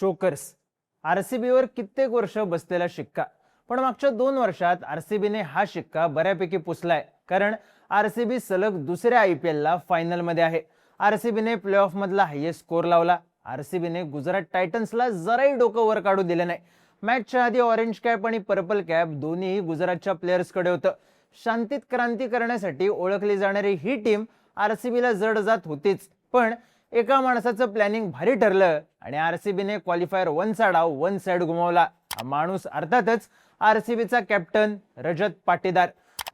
Chokers आरसीबीवर कित्येक वर्ष बसलेला शिक्का. पण मागच्या 2 वर्षात आरसीबीने हा शिक्का बऱ्यापैकी पुसलाय. कारण आरसीबी सलग दुसऱ्या IPL फायनलमध्ये आहे. आरसीबीने प्लेऑफ मधला हायेस्ट स्कोर लावला. आरसीबीने गुजरात टायटन्सला जराही डोकं वर काढू दिलं नाही. मॅचच्या आधी ऑरेंज कॅप आणि पर्पल कॅप दोन्ही गुजरातच्या प्लेयर्सकडे होतं. शांतीत क्रांती करण्यासाठी ओळखली जाणारी ही टीम आरसीबीला जड जात होतीच. पण एका माणसाचं प्लॅनिंग भारी ठरलं आणि आरसीबीने क्वालिफायर 1चा डाव 1 साइड घुमवला. हा माणूस अर्थातच आरसीबीचा कॅप्टन रजत पाटीदार.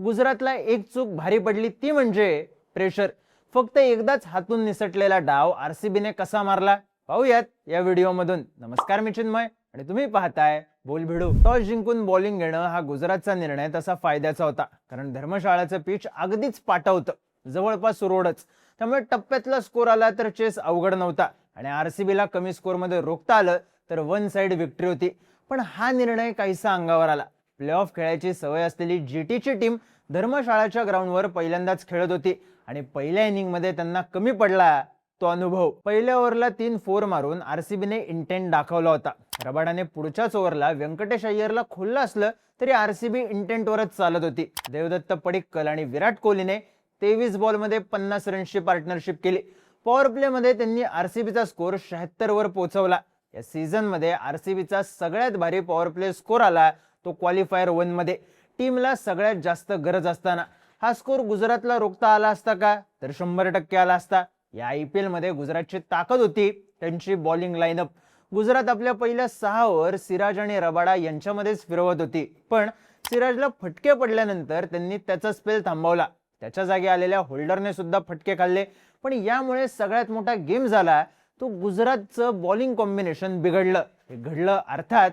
गुजरातला एक चूक भारी पडली ती म्हणजे प्रेशर. फक्त एकदाच हातून निसटलेला डाव आरसीबीने कसा मारला पाहूयात या व्हिडिओमधून. नमस्कार, मी चिन्मय आणि तुम्ही पाहताय बोलभिडू. टॉस जिंकून बॉलिंग घेणं हा गुजरातचा निर्णय तसा फायद्याचा होता. कारण धर्मशाळाचं पिच अगदीच पाटा होतं, जवळपास रोडच. त्यामुळे टप्प्यातला स्कोर आला तर चेस अवघड नव्हता आणि आरसीबीला कमी स्कोरमध्ये रोखता आलं तर 1 साइड विक्ट्री होती. पण हा निर्णय काहीसा अंगावर आला. प्लेऑफ खेळायची सवय असलेली जीटीची टीम धर्मशाळाच्या ग्राउंडवर पहिल्यांदाच खेळत होती आणि पहिल्या इनिंगमध्ये त्यांना कमी पडला तो अनुभव. पहिल्या ओव्हरला 3 4 मारून आरसीबीने इंटेंट दाखवला होता. रबाडाने पुढच्याच ओव्हरला व्यंकटेश अय्यरला खोललं असलं तरी आरसीबी इंटेंटवरच चालत होती. देवदत्त पडिक्कल आणि विराट कोहलीने 23 बॉलमध्ये 50 रन्सची पार्टनरशिप केली. पॉवर प्ले मध्ये त्यांनी आरसीबीचा स्कोर 76 वर पोहोचवला. या सीझन मध्ये आरसीबीचा सगळ्यात भारी पॉवर प्ले स्कोर आला तो क्वालिफायर 1 मध्ये. टीमला सगळ्यात जास्त गरज असताना हा स्कोर गुजरातला रोखता आला असता का तर 100% आला असता. या IPL मध्ये गुजरातची ताकद होती त्यांची बॉलिंग लाईनअप. गुजरात आपल्या पहिल्या 6 ओव्हर सिराज आणि रबाडा यांच्यामध्येच फिरवत होती. पण सिराजला फटके पडल्यानंतर त्यांनी त्याचा स्पेल थांबवला. त्याच्या जागी आलेल्या होल्डरने सुद्धा फटके खाल्ले. पण यामुळे सगळ्यात मोठा गेम झाला तो गुजरातचं बॉलिंग कॉम्बिनेशन बिघडलं. हे घडलं अर्थात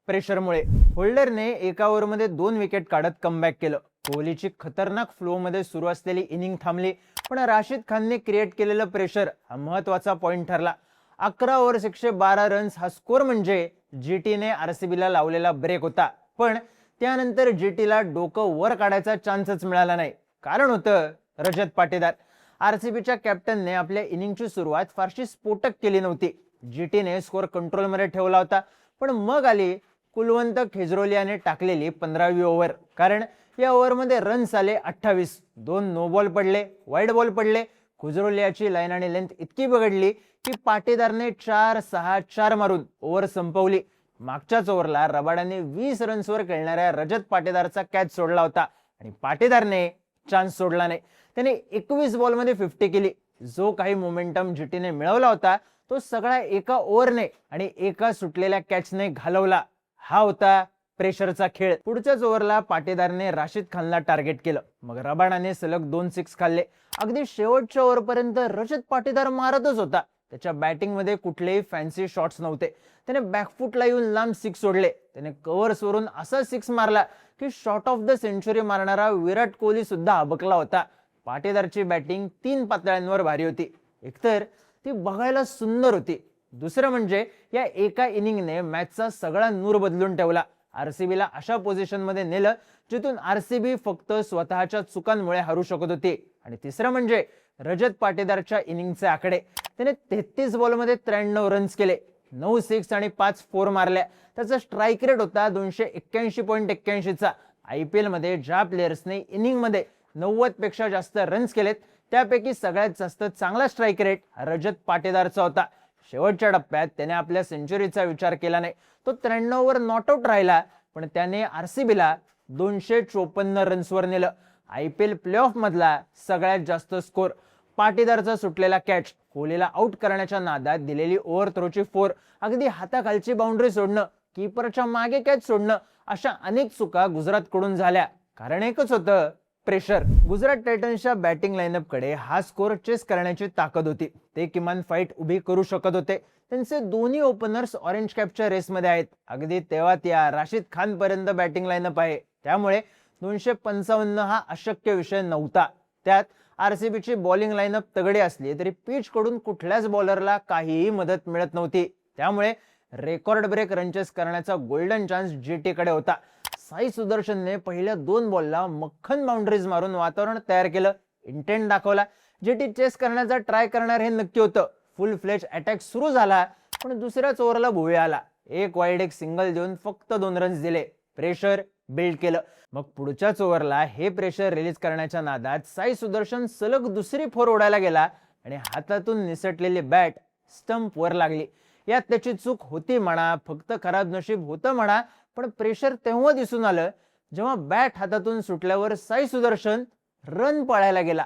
प्रेशरमुळे. होल्डरने एका ओव्हरमध्ये 2 विकेट काढत कमबॅक केलं. कोहलीची खतरनाक फ्लो मध्ये सुरू असलेली इनिंग थांबली. पण राशिद खानने क्रिएट केलेलं प्रेशर हा महत्वाचा पॉइंट ठरला. 11 ओव्हर्स 112 रन्स हा स्कोर म्हणजे जीटीने आरसीबीला लावलेला ब्रेक होता. पण त्यानंतर जीटीला डोकं वर काढायचा चान्सच मिळाला नाही. कारण होतं रजत पाटीदार. आरसीबीच्या कॅप्टनने आपल्या इनिंगची सुरुवात फारशी स्फोटक केली नव्हती. जीटीने स्कोर कंट्रोलमध्ये ठेवला होता. पण मग आली कुलवंत खेजरोलियाने टाकलेली 15वी ओव्हर. कारण या ओव्हरमध्ये रन्स आले 28. 2 नो बॉल पडले, वाईड बॉल पडले. खेजरोलियाची लाईन आणि लेंथ इतकी बिघडली की पाटीदारने 4-6-4 मारून ओव्हर संपवली. मागच्याच ओव्हरला रबाडाने 20 रन्सवर खेळणाऱ्या रजत पाटीदारचा कॅच सोडला होता आणि पाटीदारने चान्स सोडला नाही. त्याने 21 बॉलमध्ये 50 केली. जो काही मोमेंटम जीटीने मिळवला होता तो सगळा एका ओव्हरने आणि एका सुटलेल्या कॅचने घालवला. हा होता प्रेशरचा खेळ. पुढच्याच ओव्हरला पाटीदारने राशिद खानला टार्गेट केलं. मग रबाडाने सलग 2 6 खाल्ले. अगदी शेवटच्या ओव्हरपर्यंत रजत पाटीदार मारतच होता. त्याच्या बॅटिंग मध्ये कुठलेही फॅन्सी शॉट्स नव्हते. त्याने बॅकफुटला येऊन लांब 6 सोडले. त्याने कव्हर्स वरून असा 6 मारला की शॉट ऑफ द सेंचुरी मारणारा विराट कोहली सुद्धा अबकला होता. पाटीदारची बॅटिंग 3 पातळ्यांवर भारी होती. एकतर ती बघायला सुंदर होती. दुसरं म्हणजे या एका इनिंगने मॅचचा सगळा नूर बदलून ठेवला. आरसीबीला अशा पोझिशन मध्ये नेलं जिथून आरसीबी फक्त स्वतःच्या चुकांमुळे हरू शकत होती. आणि तिसरं म्हणजे रजत पाटीदारच्या इनिंगचे आकडे. त्याने 33 बॉलमध्ये 93 रन्स केले. 9 6 आणि 5 4 मारल्या. त्याचा स्ट्राईक रेट होता 281.81 चा. IPL मध्ये ज्या प्लेयर्सने इनिंग मध्ये 90 पेक्षा जास्त रन्स केलेत त्यापैकी सगळ्यात जास्त चांगला स्ट्राईक रेट रजत पाटीदारचा होता. शेवटच्या टप्प्यात त्याने आपल्या सेंचुरीचा विचार केला नाही. तो 93 वर नॉट आउट राहिला. पण त्याने आरसीबीला 254 रन्सवर नेलं. IPL प्लेऑफ मधला सगळ्यात जास्त स्कोर. पाटीदारचा सुटलेला कॅच, कोहलीला आउट करण्याच्या नादात दिलेली ओव्हर थ्रोची 4, अगदी हाताखालची बाउंड्री सोडणं, कीपरच्या मागे कॅच सोडणं, अशा अनेक चुका गुजरातकडून झाल्या. कारण एकच होतं प्रेशर. गुजरात टायटन्सच्या बॅटिंग लाईनअप कडे हा स्कोर चेस करण्याची ताकद होती. ते किमान फाईट उभी करू शकत होते. त्यांचे दोन्ही ओपनर्स ऑरेंज कॅपच्या रेसमध्ये आहेत. अगदी तेव्हा त्या राशिद खान पर्यंत बॅटिंग लाईनअप आहे. त्यामुळे 255 हा अशक्य विषय नव्हता. त्यात आरसीबीची बॉलिंग लाईनअप तगडी असली तरी पिच कडून कुठल्याच बॉलरला काहीही मदत मिळत नव्हती. त्यामुळे रेकॉर्ड ब्रेक रन चेस करण्याचा गोल्डन चान्स जीटी कडे होता. साई सुदर्शनने पहिल्या 2 बॉलला मक्खन बाउंड्रीज मारून वातावरण तयार केलं. इंटेंट दाखवला. जीटी चेस करण्याचा ट्राय करणार हे नक्की होतं. फुल फ्लेज अटॅक सुरू झाला पण दुसऱ्याच ओव्हरला भुवी आला. एक वाईड एक सिंगल देऊन फक्त 2 रन्स दिले. प्रेशर बिल्ड केलं. मग पुढच्याच ओव्हरला हे प्रेशर रिलीज करण्याच्या नादात साई सुदर्शन सलग दुसरी फोर ओढायला गेला आणि हातातून निसटलेली बॅट स्टंप वर लागली. यात त्याची चूक होती म्हणा, फक्त खराब नशीब होतं म्हणा, पण प्रेशर तेव्हा दिसून आलं जेव्हा बॅट हातातून सुटल्यावर साई सुदर्शन रन पळायला गेला.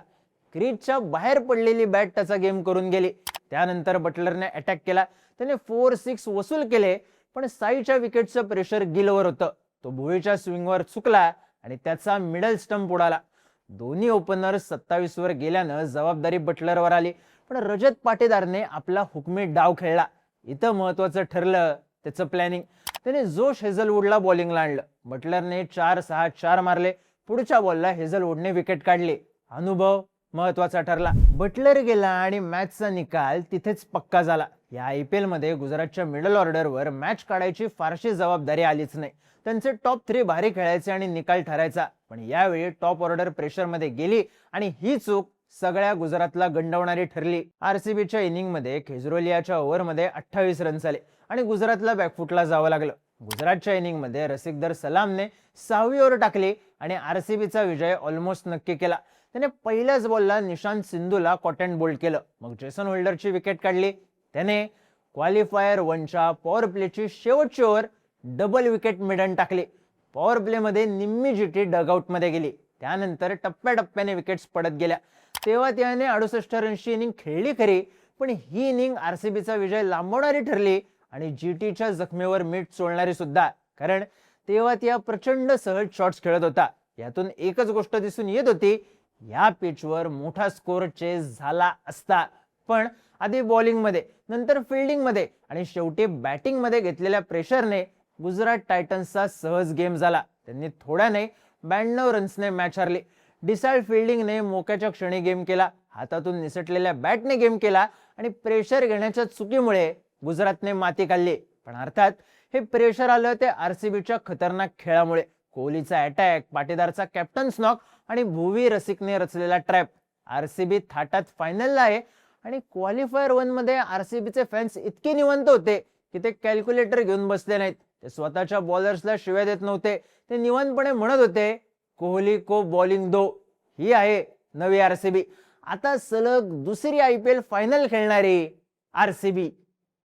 क्रीजच्या बाहेर पडलेली बॅट त्याचा गेम करून गेली. त्यानंतर बटलरने अटॅक केला. त्याने 4-6 वसूल केले, पण साईच्या विकेटचं प्रेशर गिलवर होतं. तो भुवीच्या स्विंगवर चुकला आणि त्याचा मिडल स्टंप उडाला. दोन्ही ओपनर 27 वर गेल्यानं जबाबदारी बटलरवर आली, पण रजत पाटीदारने आपला हुकमी डाव खेळला. इथं महत्वाचं ठरलं त्याचं प्लॅनिंग. त्याने जोश हेझलवूडला बॉलिंगला आणलं. बटलरने 4-6-4 मारले. पुढच्या बॉलला हेझलवूडने विकेट काढली. अनुभव महत्वाचा ठरला. बटलर गेला आणि मॅचचा निकाल तिथेच पक्का झाला. या आयपीएल मध्ये गुजरातच्या मिडल ऑर्डरवर मॅच काढायची फारशी जबाबदारी आलीच नाही. त्यांचे टॉप 3 भारी खेळायचे आणि निकाल ठरायचा. पण यावेळी टॉप ऑर्डर प्रेशर मध्ये गेली आणि ही चूक सगळ्या गुजरातला गंडवणारी ठरली. आरसीबीच्या इनिंग मध्ये खेजरोलियाच्या ओव्हरमध्ये 28 रन्स आले आणि गुजरातला बॅकफुटला जावं लागलं. गुजरातच्या इनिंग मध्ये रसिकदर सलामने 6वी ओव्हर टाकली आणि आरसीबीचा विजय ऑलमोस्ट नक्की केला. त्याने पहिल्याच बॉलला निशांत सिंधूला कॉट अँड बोल्ड केलं. मग जेसन होल्डरची विकेट काढली. त्याने क्वालिफायर 1च्या पॉवर प्लेची शेवटची ओव्हर डबल विकेट मिडन टाकली. पॉवर प्ले मध्ये निम्मी जीटी डगआउट मध्ये गेली. त्यानंतर टप्प्याटप्प्याने विकेट्स पडत गेल्या. तेव्हा त्याने 68 रनची इनिंग खेळली खरी, पण ही इनिंग आरसीबीचा विजय लांबवणारी ठरली आणि जीटीच्या जखमेवर मीठ चोळणारी सुद्धा. कारण तेव्हा त्या प्रचंड सहज शॉट्स खेळत होता. यातून एकच गोष्ट दिसून येत होती, या पिचवर मोठा स्कोर चेस झाला असता. पण आधी बॉलिंग मध्ये, नंतर फिल्डिंग मध्ये आणि शेवटी बॅटिंग मध्ये घेतलेल्या प्रेशरने गुजरात टायटन्सचा सहज गेम झाला. त्यांनी थोड्या नाही 92 रन्सने मॅच हरली. डिसॉल्ट फिल्डिंगने मोक्याच्या क्षणी गेम केला. हातातून निसटलेल्या बॅटने गेम केला आणि प्रेशर घेण्याच्या चुकीमुळे गुजरातने माती काढली. पण अर्थात हे प्रेशर आलं ते आरसीबीच्या खतरनाक खेळामुळे. कोहलीचा अटॅक, पाटीदारचा कॅप्टन्स नॉक आणि भुवी रसिकने रचलेला ट्रॅप. आरसीबी थाटात फायनलला आहे आणि क्वालिफायर 1 मध्ये आरसीबीचे फॅन्स इतके निवांत होते की ते कॅल्क्युलेटर घेऊन बसले नाहीत. ते स्वतःच्या बॉलर्सला शिव्या देत नव्हते. ते निवांतपणे म्हणत होते, कोहली को बॉलिंग दो. ही आहे नवी आरसीबी. आता सलग दुसरी आयपीएल फायनल खेळणारी आरसीबी.